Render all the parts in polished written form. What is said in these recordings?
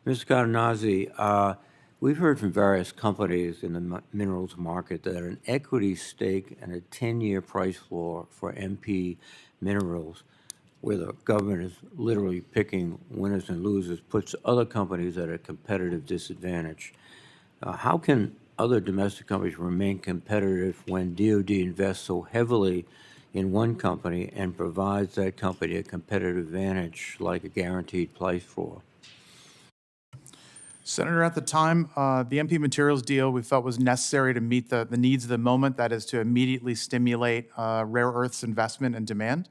Mr. Cadenazzi, we've heard from various companies in the minerals market that an equity stake and a 10-year price floor for MP minerals, where the government is literally picking winners and losers, puts other companies at a competitive disadvantage. How can other domestic companies remain competitive when DoD invests so heavily in one company and provides that company a competitive advantage like a guaranteed price floor? Senator, at the time, the MP Materials deal we felt was necessary to meet the needs of the moment, that is to immediately stimulate rare earths investment and demand.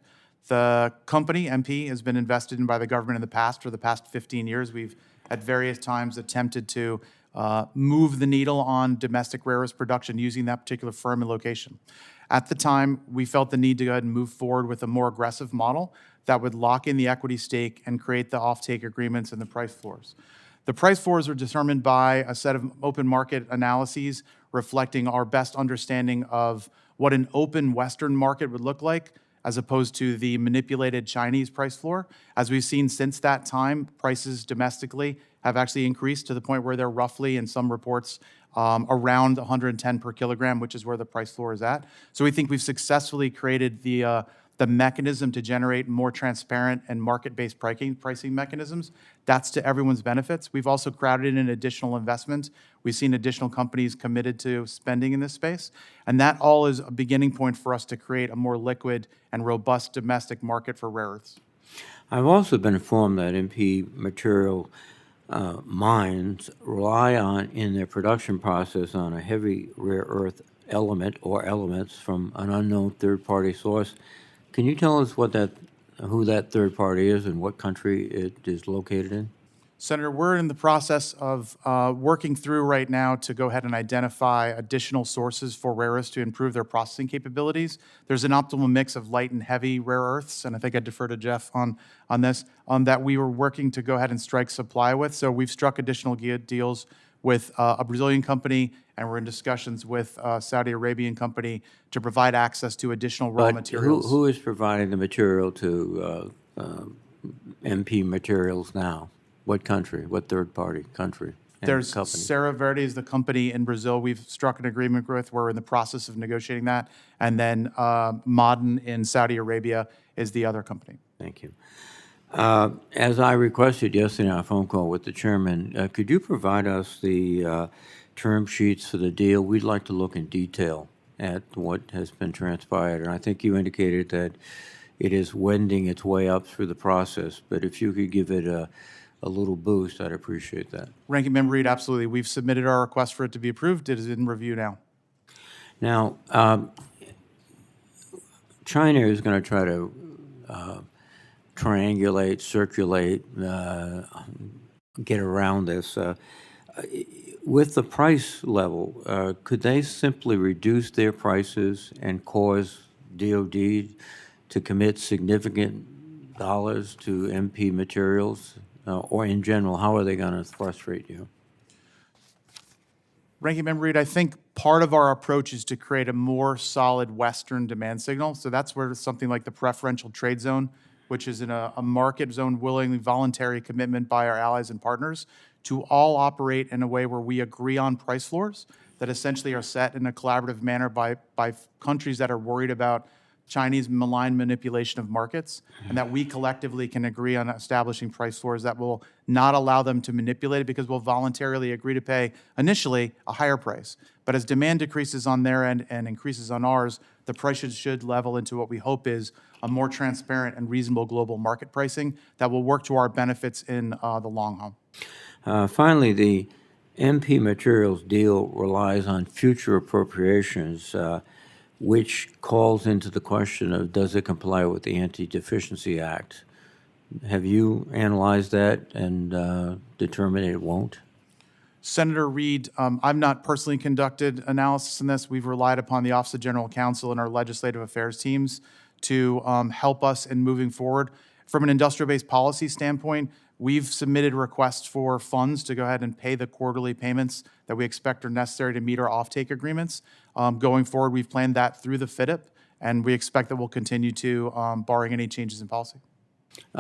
The company, MP, has been invested in by the government in the past. For the past 15 years, we've at various times attempted to move the needle on domestic rare earths production using that particular firm and location. At the time, we felt the need to go ahead and move forward with a more aggressive model that would lock in the equity stake and create the offtake agreements and the price floors. The price floors are determined by a set of open market analyses reflecting our best understanding of what an open Western market would look like as opposed to the manipulated Chinese price floor. As we've seen since that time, prices domestically have actually increased to the point where they're roughly, in some reports, around 110 per kilogram, which is where the price floor is at. So we think we've successfully created the mechanism to generate more transparent and market-based pricing mechanisms. That's to everyone's benefits. We've also crowded in additional investment. We've seen additional companies committed to spending in this space. And that all is a beginning point for us to create a more liquid and robust domestic market for rare earths. I've also been informed that MP material mines rely on, in their production process, on a heavy rare earth element or elements from an unknown third-party source. Can you tell us who that third party is and what country it is located in? Senator, we're in the process of working through right now to go ahead and identify additional sources for rare earths to improve their processing capabilities. There's an optimal mix of light and heavy rare earths, and I think I'd defer to Jeff on this, that we were working to go ahead and strike supply with. So we've struck additional deals with a Brazilian company, and we're in discussions with a Saudi Arabian company to provide access to additional raw materials. Who is providing the material to MP Materials now? What country? What third-party country? There's Verde is the company in Brazil we've struck an agreement with. We're in the process of negotiating that. And then Moden in Saudi Arabia is the other company. Thank you. As I requested yesterday on a phone call with the chairman, could you provide us the term sheets for the deal? We'd like to look in detail at what has been transpired. And I think you indicated that it is wending its way up through the process. But if you could give it a little boost, I'd appreciate that. Ranking Member Reid, absolutely. We've submitted our request for it to be approved. It is in review now. Now, China is going to try to triangulate, circulate, get around this. With the price level, could they simply reduce their prices and cause DoD to commit significant dollars to MP Materials? Or in general, how are they going to frustrate you? Ranking Member Reid, I think part of our approach is to create a more solid Western demand signal. So that's where something like the preferential trade zone, which is in a market zone, willingly voluntary commitment by our allies and partners to all operate in a way where we agree on price floors that essentially are set in a collaborative manner by countries that are worried about Chinese malign manipulation of markets, and that we collectively can agree on establishing price floors that will not allow them to manipulate it, because we'll voluntarily agree to pay initially a higher price. But as demand decreases on their end and increases on ours, the prices should level into what we hope is a more transparent and reasonable global market pricing that will work to our benefits in the long haul. Finally, the MP Materials deal relies on future appropriations, which calls into the question of, does it comply with the Anti-Deficiency Act? Have you analyzed that and determined it won't? Senator Reid, I've not personally conducted analysis in this. We've relied upon the Office of General Counsel and our legislative affairs teams to help us in moving forward. From an industrial-based policy standpoint, we've submitted requests for funds to go ahead and pay the quarterly payments that we expect are necessary to meet our offtake agreements. Going forward, we've planned that through the FIDIP, and we expect that we'll continue to, barring any changes in policy.